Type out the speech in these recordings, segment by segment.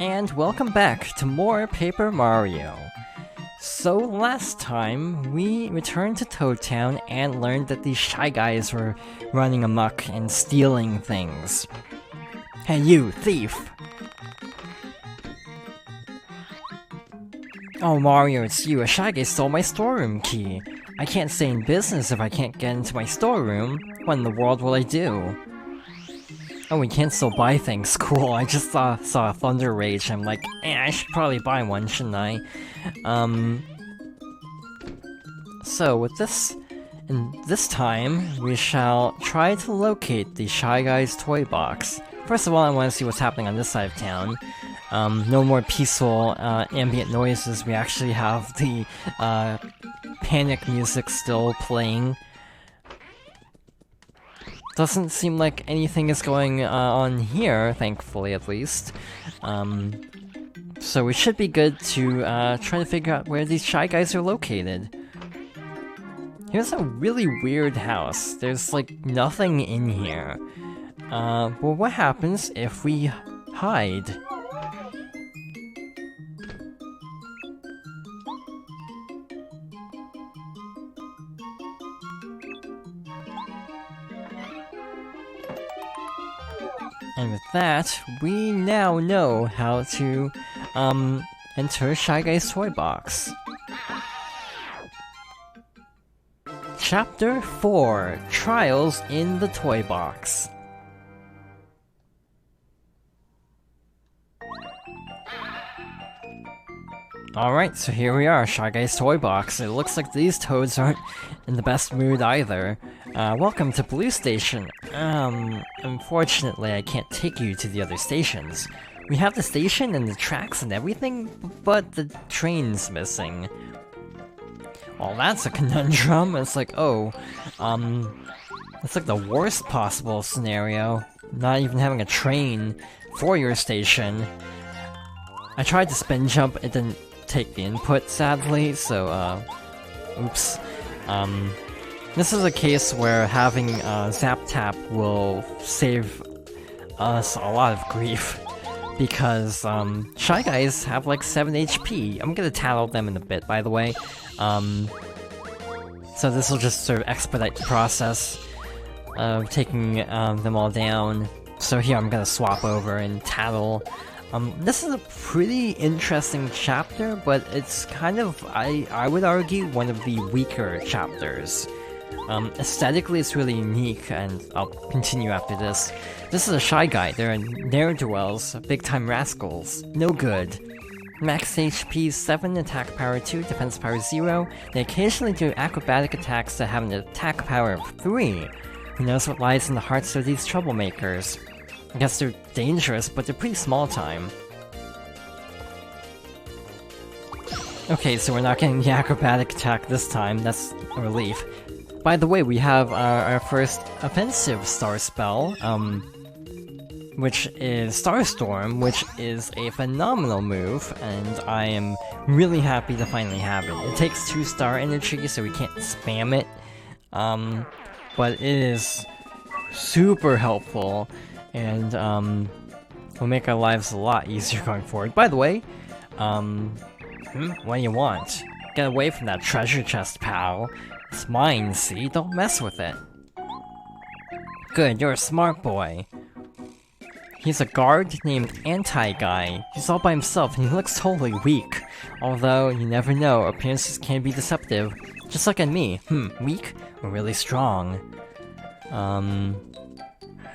And welcome back to more Paper Mario. So last time, we returned to Toad Town and learned that these Shy Guys were running amok and stealing things. Hey you, thief! Oh Mario, it's you. A Shy Guy stole my storeroom key. I can't stay in business if I can't get into my storeroom. What in the world will I do? Oh, we can still buy things. Cool. I just saw a Thunder Rage. I'm like, I should probably buy one, shouldn't I? So with this time, we shall try to locate the Shy Guys toy box. First of all, I want to see what's happening on this side of town. No more peaceful, ambient noises. We actually have the, panic music still playing. Doesn't seem like anything is going on here, thankfully at least. So we should be good to try to figure out where these Shy Guys are located. Here's a really weird house. There's like nothing in here. Well, what happens if we hide? And with that, we now know how to, enter Shy Guy's toy box. Chapter 4, Trials in the Toy Box. Alright, so here we are, Shy Guy's toy box. It looks like these toads aren't in the best mood either. Welcome to Blue Station. Unfortunately I can't take you to the other stations. We have the station and the tracks and everything, but the train's missing. Well, that's a conundrum. It's like, it's like the worst possible scenario. Not even having a train for your station. I tried to spin jump, it didn't take the input, sadly, so, oops. This is a case where having Zap Tap will save us a lot of grief, because Shy Guys have like 7 HP. I'm gonna tattle them in a bit, by the way. So this will just sort of expedite the process of taking them all down. So here I'm gonna swap over and tattle. This is a pretty interesting chapter, but it's kind of, I would argue, one of the weaker chapters. Aesthetically it's really unique, and I'll continue after this. This is a Shy Guy. They're ne'er-do-wells, big-time rascals. No good. Max HP 7, attack power 2, defense power 0. They occasionally do acrobatic attacks that have an attack power of 3. Who knows what lies in the hearts of these troublemakers? I guess they're dangerous, but they're pretty small time. Okay, so we're not getting the acrobatic attack this time. That's a relief. By the way, we have our first offensive star spell, which is Starstorm, which is a phenomenal move, and I am really happy to finally have it. It takes 2 star energy, so we can't spam it, but it is super helpful, and will make our lives a lot easier going forward. By the way, what do you want? Get away from that treasure chest, pal. It's mine, see? Don't mess with it. Good, you're a smart boy. He's a guard named Anti-Guy. He's all by himself and he looks totally weak. Although, you never know, appearances can be deceptive. Just like in me. Weak or really strong? Well,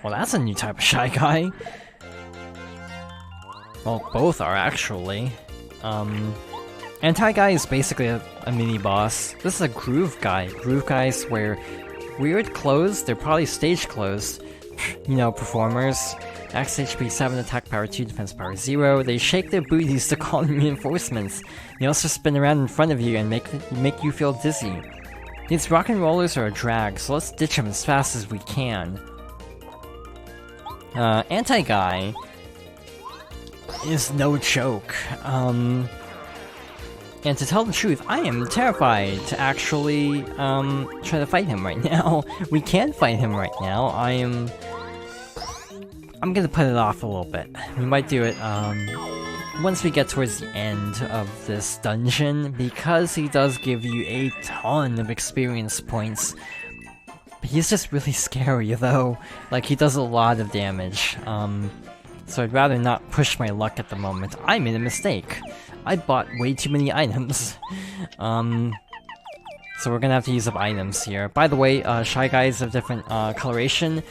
that's a new type of Shy Guy. Well, both are actually. Anti-Guy is basically a mini-boss. This is a Groove Guy. Groove Guys wear weird clothes. They're probably stage clothes. You know, performers. Max HP 7, attack power 2, defense power 0. They shake their booties to call in reinforcements. They also spin around in front of you and make you feel dizzy. These rock and rollers are a drag, so let's ditch them as fast as we can. Anti-Guy is no joke. And to tell the truth, I am terrified to actually, try to fight him right now. We can fight him right now. I am I'm gonna put it off a little bit. We might do it, once we get towards the end of this dungeon, because he does give you a ton of experience points. But he's just really scary, though. Like, he does a lot of damage. So I'd rather not push my luck at the moment. I made a mistake. I bought way too many items. So we're gonna have to use up items here. By the way, Shy Guys of different coloration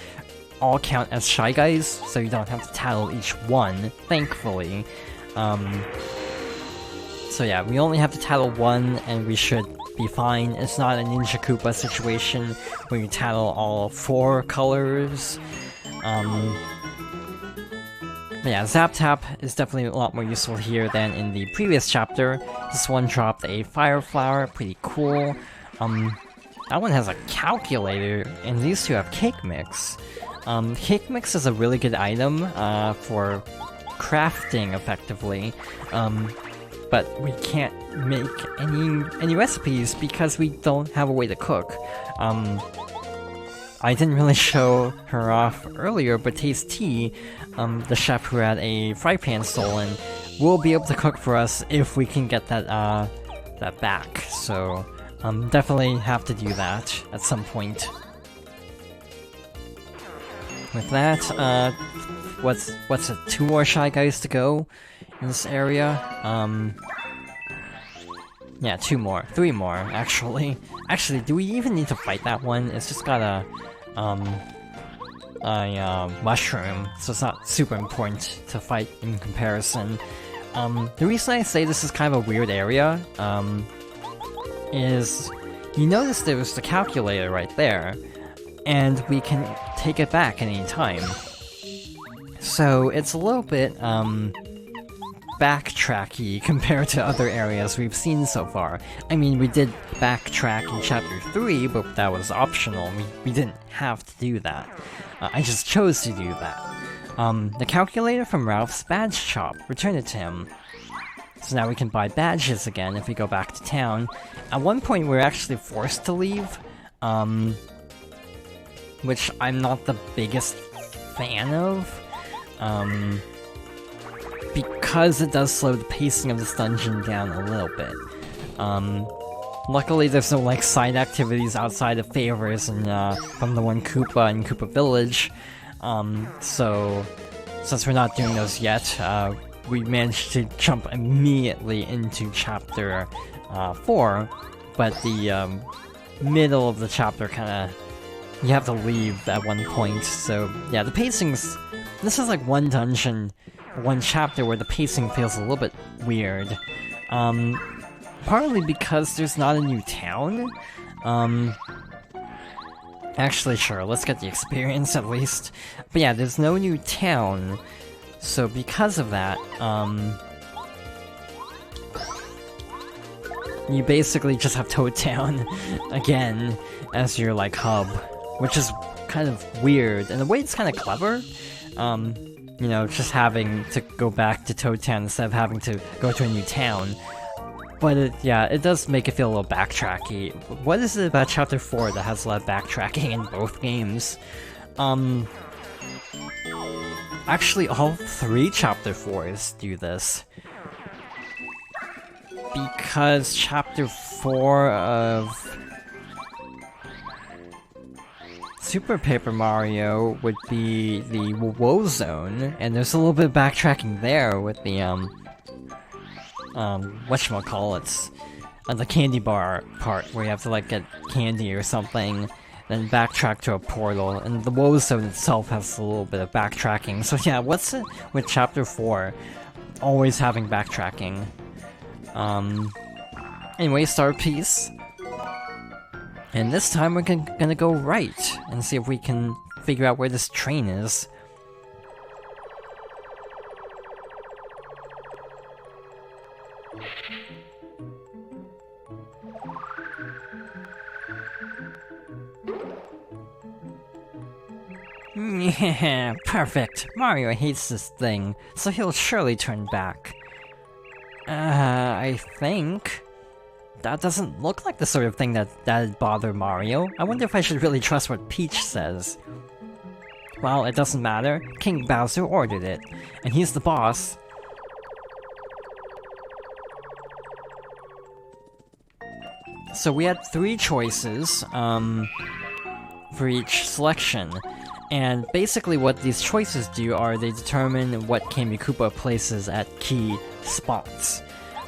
all count as Shy Guys, so you don't have to tattle each one, thankfully. So yeah, we only have to tattle one, and we should be fine. It's not a Ninja Koopa situation where you tattle all 4 colors. But yeah, Zap Tap is definitely a lot more useful here than in the previous chapter. This one dropped a Fire Flower, pretty cool. That one has a calculator, and these two have Cake Mix. Cake Mix is a really good item for crafting, effectively. But we can't make any recipes because we don't have a way to cook. I didn't really show her off earlier, but Taste Tea, the chef who had a fry pan stolen, will be able to cook for us if we can get that that back. So definitely have to do that at some point. With that, what's it? 2 more Shy Guys to go in this area. Yeah, 2 more. 3 more, actually. Actually, do we even need to fight that one? It's just got a mushroom, so it's not super important to fight in comparison. The reason I say this is kind of a weird area, is you notice there was the calculator right there, and we can take it back at any time. So it's a little bit, backtracky compared to other areas we've seen so far. I mean, we did backtrack in Chapter 3, but that was optional. We didn't have to do that. I just chose to do that. The calculator from Ralph's badge shop. Return it to him. So now we can buy badges again if we go back to town. At one point we were actually forced to leave, which I'm not the biggest fan of. Because it does slow the pacing of this dungeon down a little bit. Luckily there's no like side activities outside of favors and from the one Koopa in Koopa Village. So since we're not doing those yet, we managed to jump immediately into chapter 4, but the middle of the chapter kinda, you have to leave at one point. So yeah, the pacing's, this is like one dungeon, one chapter where the pacing feels a little bit weird. Partly because there's not a new town. Actually, sure, let's get the experience at least. But yeah, there's no new town, so because of that, you basically just have Toad Town again as your, like, hub, which is kind of weird. In a way, it's kind of clever. You know, just having to go back to Toad Town instead of having to go to a new town. But it does make it feel a little backtracky. What is it about Chapter 4 that has a lot of backtracking in both games? Actually, all 3 Chapter 4s do this. Because Chapter 4 of Super Paper Mario would be the Woe Zone, and there's a little bit of backtracking there with the, whatchamacallits, the candy bar part, where you have to, like, get candy or something, then backtrack to a portal, and the Woe Zone itself has a little bit of backtracking. So yeah, what's it with Chapter 4 always having backtracking? Anyway, Star Piece. And this time we're gonna go right, and see if we can figure out where this train is. Yeah, perfect. Mario hates this thing, so he'll surely turn back. I think... that doesn't look like the sort of thing that'd bother Mario. I wonder if I should really trust what Peach says. Well, it doesn't matter. King Bowser ordered it, and he's the boss. So we had 3 choices for each selection, and basically what these choices do are they determine what Kammy Koopa places at key spots.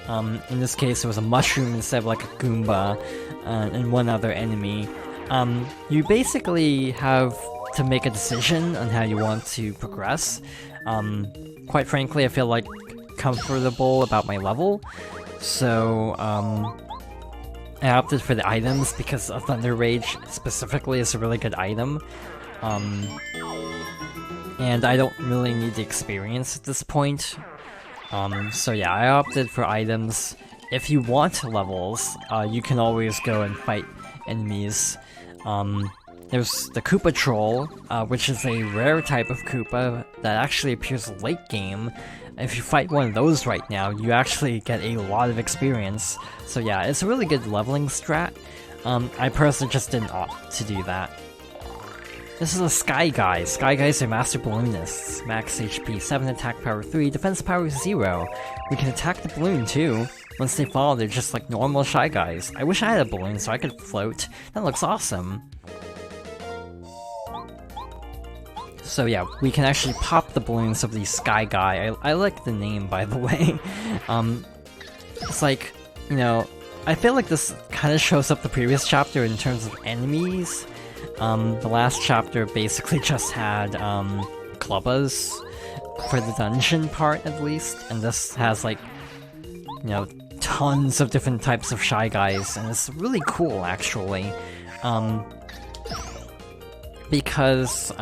In this case, it was a mushroom instead of like a Goomba, and one other enemy. You basically have to make a decision on how you want to progress. Quite frankly, I feel like comfortable about my level, so I opted for the items because a Thunder Rage specifically is a really good item. And I don't really need the experience at this point. So yeah, I opted for items. If you want levels, you can always go and fight enemies. There's the Koopa Troll, which is a rare type of Koopa that actually appears late game. If you fight one of those right now, you actually get a lot of experience. So yeah, it's a really good leveling strat. I personally just didn't opt to do that. This is a Sky Guy. Sky Guys are Master Balloonists. Max HP 7, attack power 3, defense power 0. We can attack the balloon too. Once they fall, they're just like normal Shy Guys. I wish I had a balloon so I could float. That looks awesome. So yeah, we can actually pop the balloons of the Sky Guy. I like the name, by the way. It's like, you know, I feel like this kind of shows up the previous chapter in terms of enemies. The last chapter basically just had Clubbas for the dungeon part, at least, and this has like, you know, tons of different types of Shy Guys, and it's really cool actually, because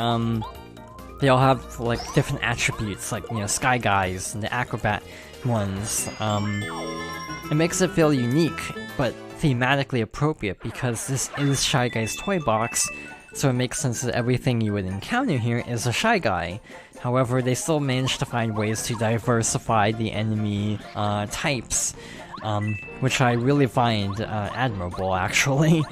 they all have like different attributes, like, you know, Sky Guys and the Acrobat ones. It makes it feel unique, but thematically appropriate because this is Shy Guy's toy box, so it makes sense that everything you would encounter here is a Shy Guy. However, they still managed to find ways to diversify the enemy types, which I really find admirable, actually.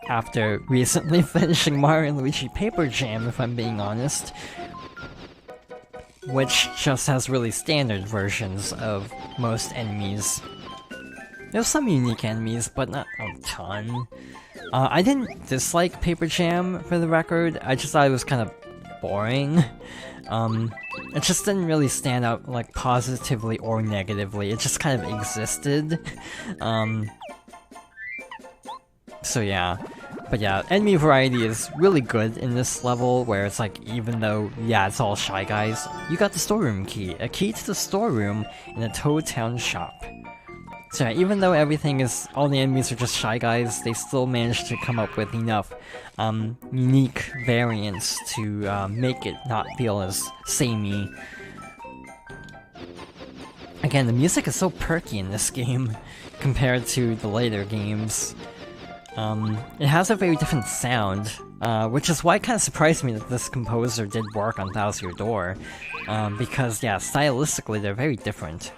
After recently finishing Mario & Luigi Paper Jam, if I'm being honest, which just has really standard versions of most enemies. There's some unique enemies, but not a ton. I didn't dislike Paper Jam, for the record, I just thought it was kind of boring. It just didn't really stand out, like, positively or negatively, it just kind of existed. So yeah. But yeah, enemy variety is really good in this level, where it's like, even though, yeah, it's all Shy Guys, you got the storeroom key. A key to the storeroom in a Toad Town shop. So yeah, even though everything is, all the enemies are just Shy Guys, they still managed to come up with enough unique variants to make it not feel as samey. Again, the music is so perky in this game, compared to the later games. It has a very different sound, which is why it kind of surprised me that this composer did work on Thousand Year Door, because, yeah, stylistically they're very different.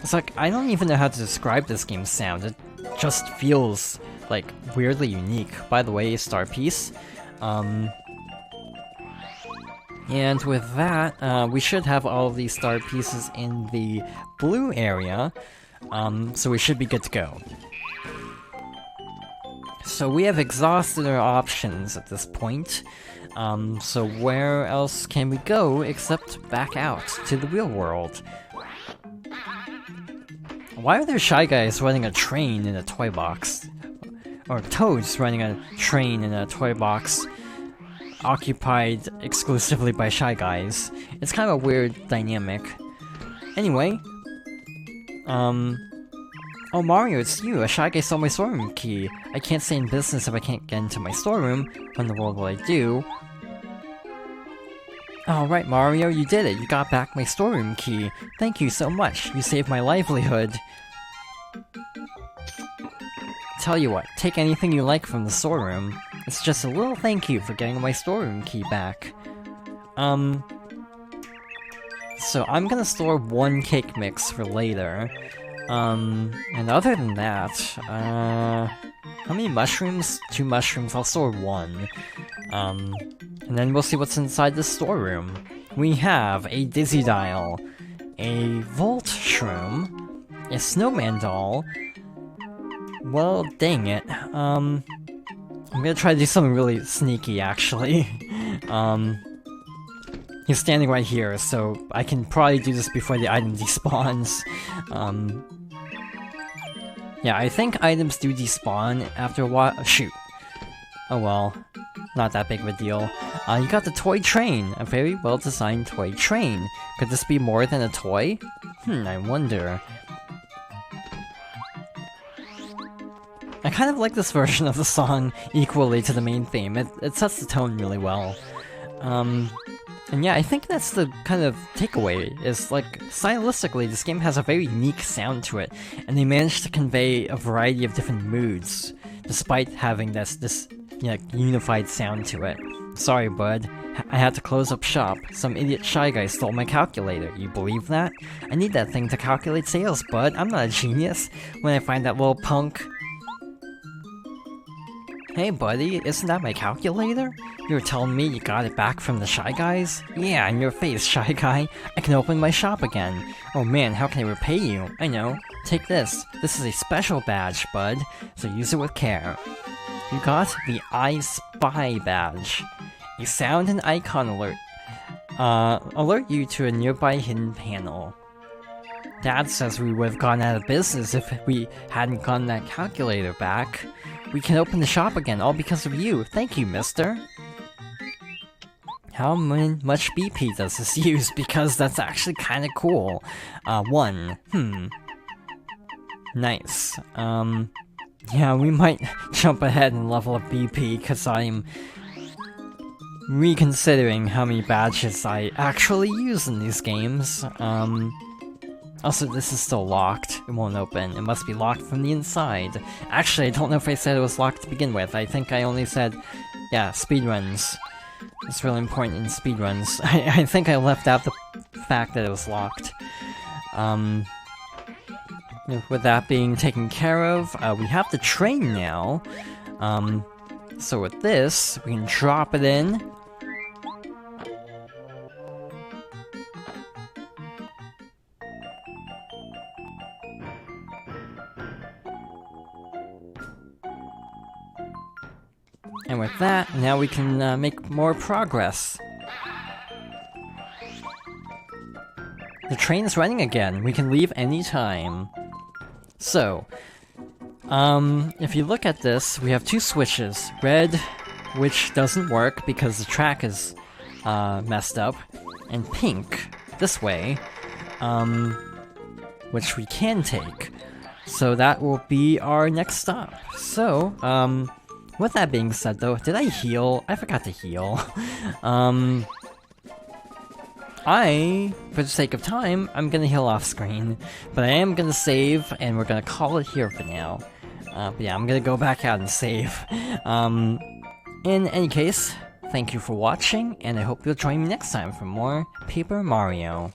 It's like, I don't even know how to describe this game's sound, it just feels, like, weirdly unique. By the way, Star Piece. And with that, we should have all of these star pieces in the blue area, so we should be good to go. So we have exhausted our options at this point, so where else can we go except back out to the real world? Why are there Shy Guys running a train in a toy box? Or Toads running a train in a toy box occupied exclusively by Shy Guys? It's kind of a weird dynamic. Anyway, oh Mario, it's you! A Shy Guy stole my storeroom key! I can't stay in business if I can't get into my storeroom. What in the world will I do? Alright Mario, you did it! You got back my storeroom key! Thank you so much! You saved my livelihood! Tell you what, take anything you like from the storeroom. It's just a little thank you for getting my storeroom key back. So I'm gonna store one cake mix for later. And other than that, How many mushrooms? 2 mushrooms, I'll store 1. And then we'll see what's inside the storeroom. We have a Dizzy Dial, a Volt Shroom, a Snowman Doll. Well, dang it. I'm gonna try to do something really sneaky, actually. He's standing right here, so I can probably do this before the item despawns. Yeah, I think items do despawn after a while. Shoot. Oh well. Not that big of a deal. You got the toy train. A very well-designed toy train. Could this be more than a toy? I wonder. I kind of like this version of the song equally to the main theme. It sets the tone really well. And yeah, I think that's the kind of takeaway, is like, stylistically, this game has a very unique sound to it, and they managed to convey a variety of different moods, despite having this you know, unified sound to it. Sorry, bud. I had to close up shop. Some idiot Shy Guy stole my calculator. You believe that? I need that thing to calculate sales, bud. I'm not a genius. When I find that little punk... Hey buddy, isn't that my calculator? You were telling me you got it back from the Shy Guys? Yeah, in your face, Shy Guy. I can open my shop again. Oh man, how can I repay you? I know. Take this. This is a special badge, bud, so use it with care. You got the I Spy badge. A sound and icon alert. Alert you to a nearby hidden panel. Dad says we would have gone out of business if we hadn't gotten that calculator back. We can open the shop again, all because of you. Thank you, mister. How much BP does this use? Because that's actually kind of cool. 1. Nice. Yeah, we might jump ahead and level up BP, because I'm reconsidering how many badges I actually use in these games. Also, this is still locked. It won't open. It must be locked from the inside. Actually, I don't know if I said it was locked to begin with. I think I only said, yeah, speedruns. It's really important in speedruns. I think I left out the fact that it was locked. With that being taken care of, we have the train now. So with this, we can drop it in. And with that, now we can make more progress. The train is running again. We can leave anytime. So, if you look at this, we have 2 switches. Red, which doesn't work because the track is messed up, and pink, this way, which we can take. So that will be our next stop. So, with that being said though, did I heal? I forgot to heal. For the sake of time, I'm gonna heal off screen, but I am gonna save, and we're gonna call it here for now. But yeah, I'm gonna go back out and save. In any case, thank you for watching, and I hope you'll join me next time for more Paper Mario.